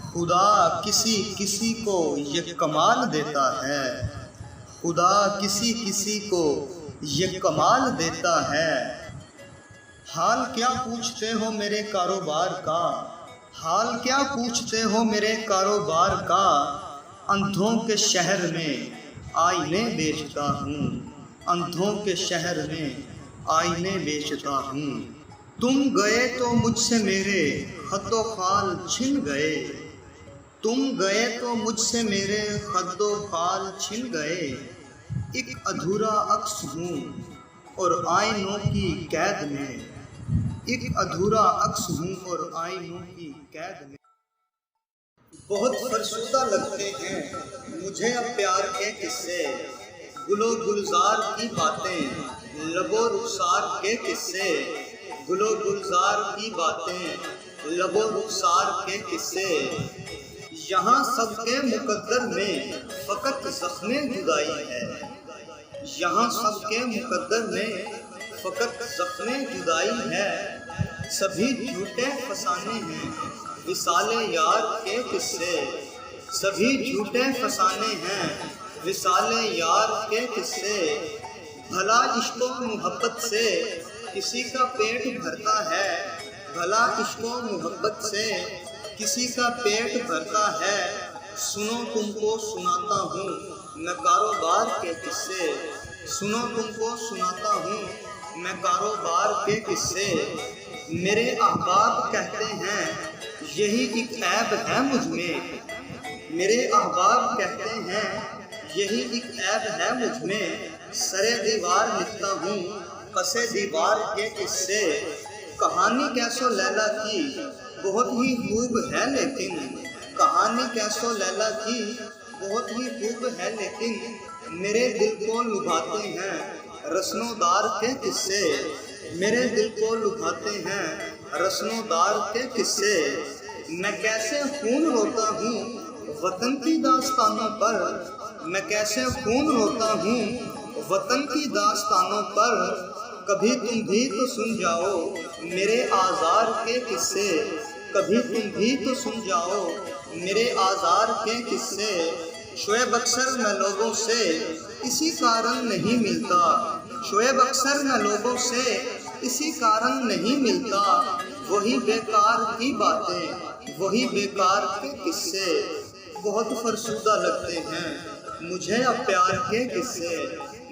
खुदा किसी किसी को ये कमाल देता है, खुदा किसी किसी को ये कमाल देता है। हाल क्या पूछते हो मेरे कारोबार का, हाल क्या पूछते हो मेरे कारोबार का, अंधों के शहर में आईने बेचता हूँ, अंधों के शहर में आईने बेचता हूँ। तुम गए तो मुझसे मेरे खतो खाल छिन गए, तुम गए तो मुझसे मेरे खतो खाल छिन गए, एक अधूरा अक्स हूँ और आईनों की कैद में, एक अधूरा अक्स हूँ और आईनों की कैद में। बहुत फरसुदा लगते हैं मुझे अब प्यार के किस्से, गुलो गुलजार की बातें, लबो रुखसार के किस्से, गुलो गुलजार की बातें, लबो रुखसार के किस्से। यहाँ सबके मुकद्दर में फ़कत ज़ख्मे जुदाई है, यहाँ सबके मुकद्दर में फ़कत ज़ख्मे जुदाई है। सभी झूठे फसाने हैं विसाले यार के किस्से, सभी झूठे फसाने हैं विसाले यार के किस्से। भला इश्क़ो मोहब्बत से किसी का पेट भरता है, भला इश्क़ो मोहब्बत से किसी का पेट भरता है। सुनो तुमको सुनाता हूँ मैं कारोबार के किस्से, सुनो तुमको सुनाता हूँ मैं कारोबार के किस्से। मेरे अहबाब कहते हैं यही एक ऐब है मुझ में, मेरे अहबाब कहते हैं यही एक ऐब है मुझ में। सरे दीवार लिखता हूँ कसे दीवार के किस्से। कहानी कैसो लैला की बहुत ही खूब है लेकिन, कहानी कैसो लैला की बहुत ही खूब है लेकिन, मेरे दिल को लुभाते हैं रस्नोदार के किस्से, मेरे दिल को लुभाते हैं रस्नोदार के किस्से। मैं कैसे खून रोता हूँ वतन की दास्तानों पर, मैं कैसे खून रोता हूँ वतन की दास्तानों पर। कभी तुम भी तो सुन जाओ मेरे आज़ार के किस्से, कभी तुम भी तो सुन जाओ मेरे आज़ार के किस्से। शोएब अक्सर मैं लोगों से इसी कारण नहीं मिलता, शोएब अक्सर मैं लोगों से इसी कारण नहीं मिलता। वही बेकार की बातें वही बेकार के किस्से, बहुत फरसुदा लगते हैं मुझे अब प्यार के किस्से।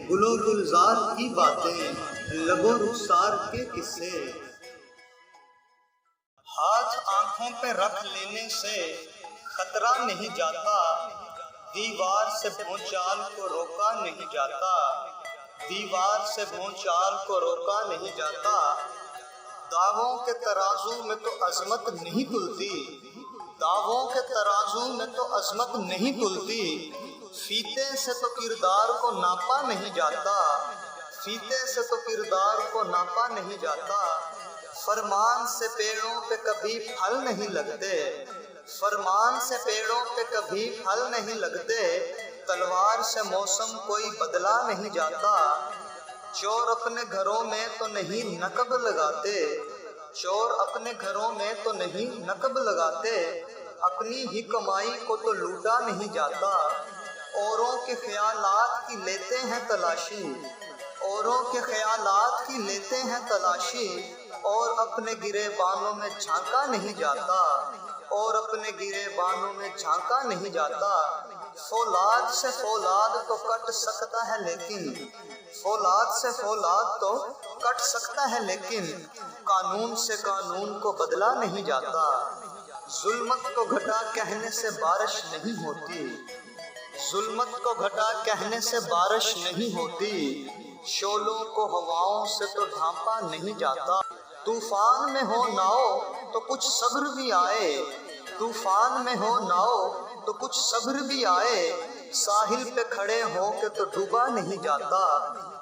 गुलो गुलजार की बातें लबो रुखसार के किस्से। हाथ आंखों पे रख लेने से खतरा नहीं जाता, दीवार से भूचाल को रोका नहीं जाता। दीवार से भूचाल को रोका नहीं जाता। दावों के तराजू में तो अजमत नहीं तुलती, दावों के तराजू में तो अजमत नहीं तुलती। फीते से तो किरदार को नापा नहीं जाता, फीते से तो किरदार को नापा नहीं जाता। फरमान से पेड़ों पे कभी फल नहीं लगते, फरमान से पेड़ों पे कभी फल नहीं लगते। तलवार से मौसम कोई बदला नहीं जाता। चोर अपने घरों में तो नहीं नकब लगाते, चोर अपने घरों में तो नहीं नकब लगाते। अपनी ही कमाई को तो लूटा नहीं जाता। औरों के ख्यालात की लेते हैं तलाशी, औरों के ख्यालात की लेते हैं तलाशी। और अपने गिरे बानों में झांका नहीं जाता, और अपने गिरे बानों में झांका नहीं जाता। फौलाद से फौलाद तो कट सकता है लेकिन, फौलाद से फौलाद तो कट सकता है लेकिन। कानून से कानून को बदला नहीं जाता। जुल्मत को घटा कहने से बारिश नहीं होती, जुल्मत को घटा कहने से बारिश नहीं होती। शोलों को हवाओं से तो ढांपा नहीं जाता। तूफान में हो नाओ तो कुछ सब्र भी आए, तूफान में हो नाओ तो कुछ सब्र भी आए। साहिल पे खड़े हो के तो डूबा नहीं जाता,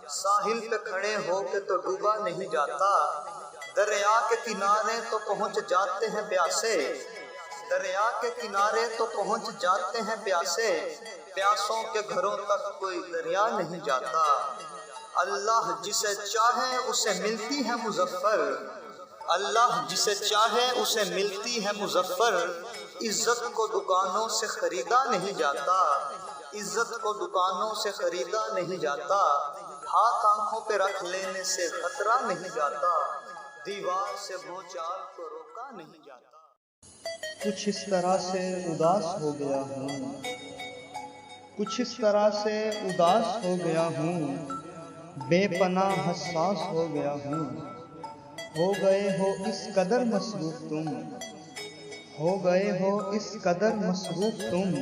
साहिल पे खड़े हो के तो डूबा नहीं जाता। दरिया के किनारे तो पहुंच जाते हैं प्यासे, दरिया के किनारे तो पहुंच जाते हैं प्यासे। प्यासों के घरों तक कोई दरिया नहीं जाता। अल्लाह जिसे चाहे उसे मिलती है मुजफ्फर, अल्लाह जिसे चाहे उसे मिलती है मुजफ्फर। इज्जत को दुकानों से खरीदा नहीं जाता, इज्जत को दुकानों से खरीदा नहीं जाता। हाथ आंखों पे रख लेने से खतरा नहीं जाता। दीवार से भूचाल को रोका नहीं जाता। कुछ इस तरह से उदास हो गया हूँ, कुछ इस तरह से उदास हो गया हूँ। बेपनाह हसास हो गया हूँ। हो गए हो इस कदर मसरूफ तुम, हो गए हो इस कदर मसरूफ तुम।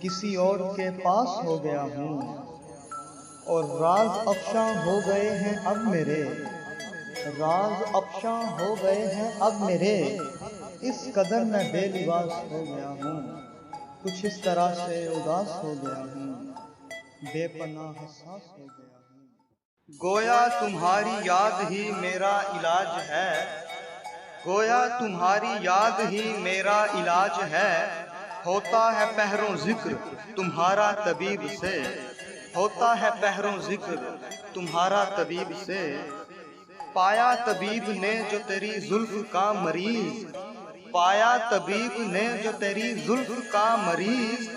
किसी और के पास हो गया हूँ और राज अफशां हो गए हैं अब मेरे, राज अफशां हो गए हैं अब मेरे। इस कदर मैं बेलिबास हो गया हूँ। कुछ इस तरह से उदास हो गया हूँ, बेपनाह हसास हो गया हूँ। गोया तुम्हारी याद ही मेरा इलाज है, गोया तुम्हारी याद ही मेरा इलाज है। होता है पहरों जिक्र तुम्हारा तबीब से, होता है पहरों जिक्र तुम्हारा तबीब से। पाया तबीब ने जो तेरी जुल्फ का मरीज, पाया तबीब ने जो तेरी जुल्फ का मरीज।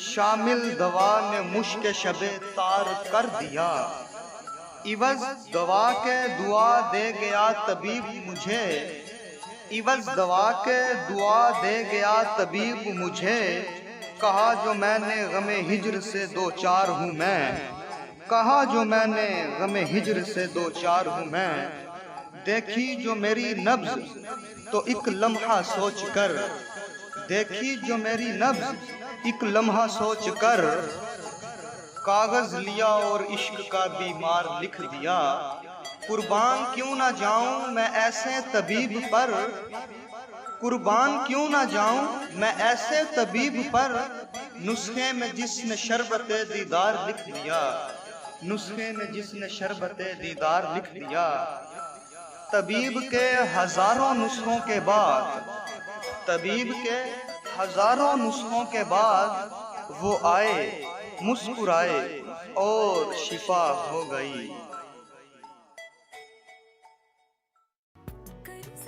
शामिल दवा ने मुश्क शबे तार कर दिया। इवज दवा के दुआ दे गया तबीब मुझे, इवज दवा के दुआ दे गया तबीब मुझे। कहा जो मैंने गमे हिज्र से दो चार हूँ मैं, कहा जो मैंने गमे हिज्र से दो चार हूँ मैं। देखी जो मेरी नब्ज तो एक लम्हा सोच कर, देखी जो मेरी नब्ज एक लम्हा सोच कर। कागज लिया और इश्क का बीमार लिख दिया। कुर्बान क्यों ना जाऊं मैं ऐसे तबीब पर, कुर्बान क्यों ना जाऊं मैं ऐसे तबीब पर। नुस्खे में जिसने शरबते दीदार लिख दिया, नुस्खे में जिसने शरबते दीदार लिख दिया। तबीब के हजारों नुस्खों के बाद, तबीब के हजारों नुस्खों के बाद वो आए, मुस्कुराए और शिफा हो गई।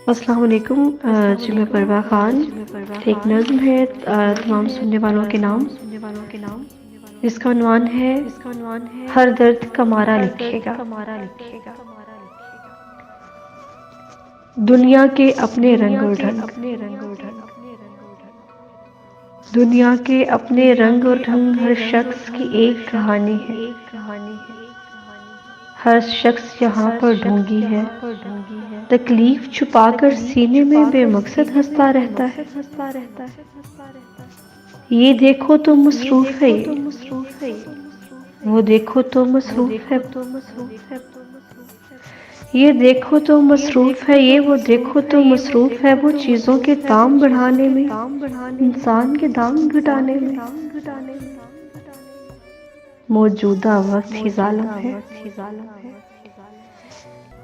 अस्सलाम वालेकुम जी, मैं परवा खान। एक नज़्म है तमाम सुनने वालों के नाम, जिसका उन्वान है हर दर्द का मारा लिखेगा। दुनिया के अपने रंग और ढंग, दुनिया के अपने रंग और ढंग। हर शख्स की एक कहानी है, हर शख्स यहाँ पर ढूंढी है। तकलीफ छुपाकर सीने में बेमकसद हंसता रहता है। ये देखो तो मसरूफ है, वो देखो तो मसरूफ है, ये देखो तो मसरूफ है, ये वो देखो तो मसरूफ है, वो चीज़ों के दाम बढ़ाने में, इंसान के दाम घटाने में। मौजूदा वक्त ही जालिम है,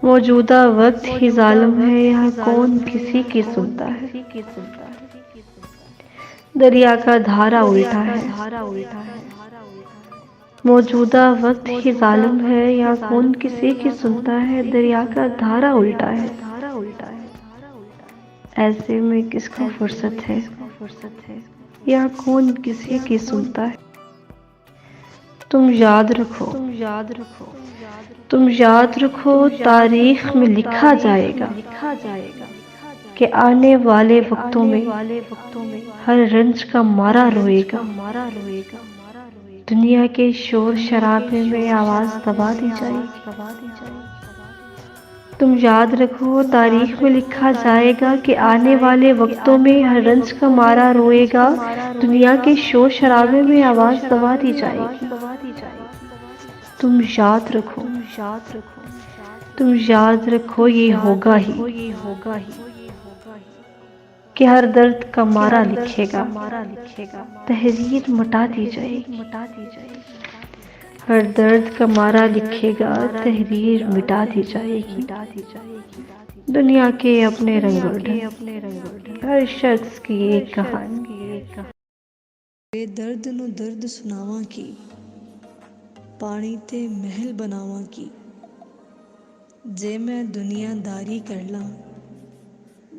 मौजूदा वक्त ही जालिम है, यहाँ कौन किसी की सुनता है। दरिया का धारा उल्टा है, मौजूदा वक्त ही जालिम है, यहाँ कौन किसी की सुनता है। दरिया का धारा उल्टा है, ऐसे में किसको फुर्सत है, यहाँ कौन किसी की सुनता है। तुम याद रखो, तुम याद रखो, तारीख में लिखा जाएगा कि आने वाले वक्तों में हर रंज का मारा रोएगा। दुनिया के शोर शराबे में आवाज दबा दी जाएगी। तुम याद रखो, तारीख में लिखा जाएगा कि आने वाले वक्तों में हर रंज का मारा रोएगा। दुनिया के शोर शराबे में आवाज दबा दी जाएगी। तुम याद रखो, तुम याद रखो, ये होगा ही कि हर दर्द का मारा लिखेगा, तहरीर मिटा दी जाएगी। हर दर्द का मारा लिखेगा, तहरीर मिटा दी जाएगी। दुनिया के अपने रंग ढंग, हर शख्स की एक कहानी। बेदर्द नु दर्द सुनावा की, पानी ते महल बनावा की। जे मैं दुनियादारी कर ला,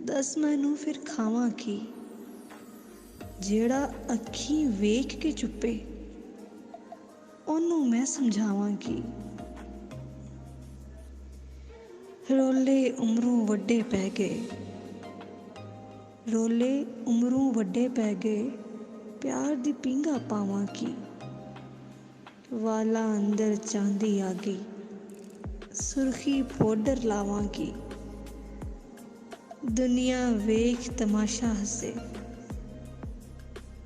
दस मैनू फिर खावा की। जेड़ा अखी वेख के चुप्पे, ओनू मैं समझावा की। रोले उमरों वड्डे पै गए, रोले उमरों वड्डे पै गए, प्यार दी पींगा पावा की। वाला अंदर चांदी आ गई, सुर्खी पाउडर लावा की। दुनिया वेख तमाशा हसे,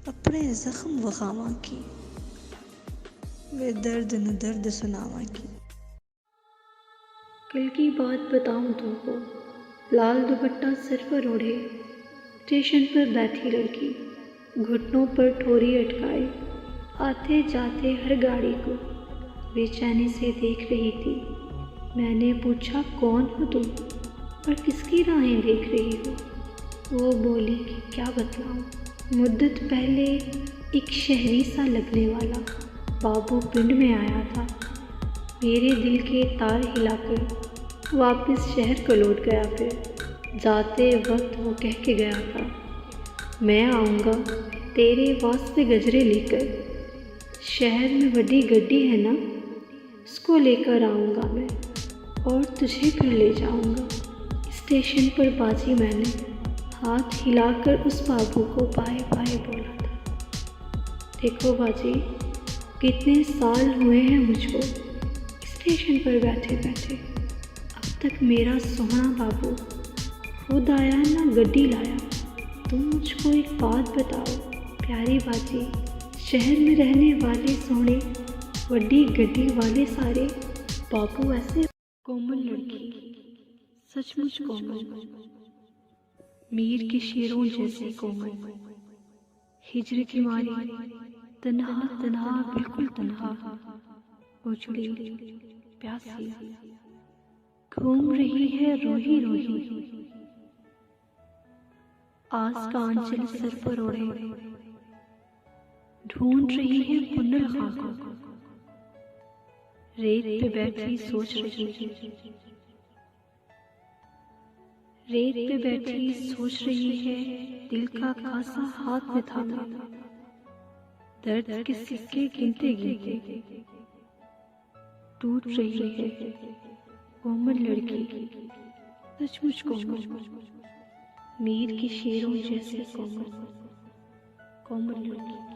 अपने जख्म वखावा की। वे दर्द न दर्द सुनावा की। कल की बात बताऊं तुमको, लाल दुपट्टा सिर पर ओढ़े, स्टेशन पर बैठी लड़की, घुटनों पर ठोरी अटकाए, आते जाते हर गाड़ी को बेचैनी से देख रही थी। मैंने पूछा, कौन हो तुम और किसकी राहें देख रही हो। वो बोली कि क्या बतलाऊं, मुद्दत पहले एक शहरी सा लगने वाला बाबू पिंड में आया था। मेरे दिल के तार हिलाकर वापस शहर को लौट गया। फिर जाते वक्त वो कह के गया था, मैं आऊँगा तेरे वास्ते गजरे लेकर। शहर में बड़ी गड्डी है ना, उसको लेकर आऊँगा मैं और तुझे फिर ले जाऊँगा। स्टेशन पर बाजी मैंने हाथ हिलाकर उस बाबू को बाय बाय बोला था। देखो बाजी, कितने साल हुए हैं मुझको स्टेशन पर बैठे बैठे, अब तक मेरा सोहना बाबू खुद आया ना गड्डी लाया। तुम मुझको एक बात बताओ प्यारी बाजी, शहर में रहने वाले सोने वड्डी गड्डी वाले सारे बाबू ऐसे कोमल लड़की, सचमुच कोमल, मीर के शेरों जैसे कोमल, हिजर की मारी तन्हा तन्हा बिल्कुल तन्हा, उजड़ी प्यासी घूम रही है रोही रोही। आस का आंचल सर पर ओढ़े ढूंढ रही है पुनल खाकों को। रेत पे बैठी सोच रही है, रेत पे बैठी सोच रही है, दिल का खासा हाथ में थामा, दर्द के सिक्के गिनते गिनते टूट रही है कोमल लड़की, सचमुच कोमल, मीर की शेरों जैसे कोमल कोमल लड़की।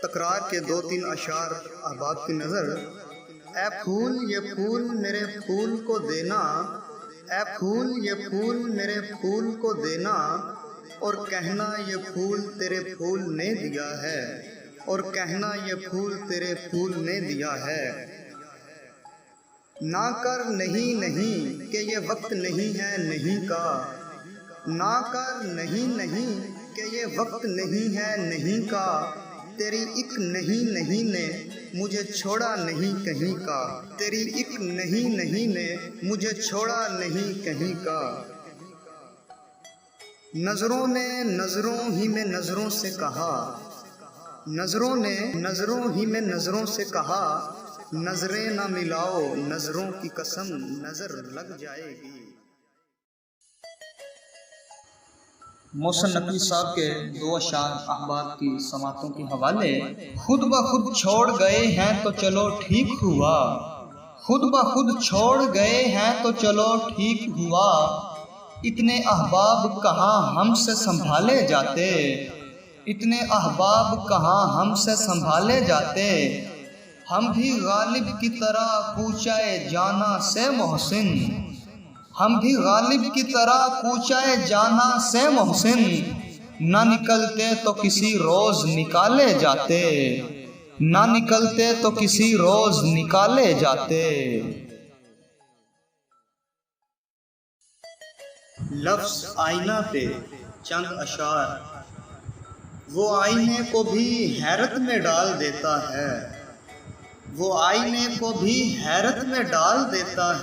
तकरार के 2-3 अशार अहबाब की नज़र। ए फूल ये फूल मेरे फूल को देना, ए फूल ये फूल मेरे फूल को देना, और कहना ये फूल तेरे फूल ने दिया है, और कहना ये फूल तेरे फूल ने दिया है। ना कर नहीं नहीं कि ये वक्त नहीं है नहीं का, ना कर नहीं नहीं कि ये वक्त नहीं है नहीं का, तेरी एक नहीं नहीं ने मुझे छोड़ा नहीं कहीं का, तेरी एक नहीं नहीं ने मुझे छोड़ा नहीं कहीं का। नजरों ने नजरों ही में नजरों से कहा, नजरों ने नजरों ही में नजरों से कहा, नजरें ना मिलाओ नजरों की कसम नजर लग जाएगी। मोहसिन नकवी साहब के 2 अशार अहबाब की समातों के हवाले। खुद ब खुद छोड़ गए हैं तो चलो ठीक हुआ, खुद ब खुद छोड़ गए हैं तो चलो ठीक हुआ, इतने अहबाब कहाँ हमसे संभाले जाते, इतने अहबाब कहाँ हमसे संभाले जाते। हम भी गालिब की तरह कूचाए जाना से मोहसिन, हम भी गालिब की तरह कूचाए जाना से मोहसिन, ना निकलते तो किसी रोज निकाले जाते, ना निकलते तो किसी रोज निकाले जाते। लफ्ज़ आईना पे चंद अशार। वो आईने को भी हैरत में डाल देता है, वो आईने को भी हैरत में डाल देता है।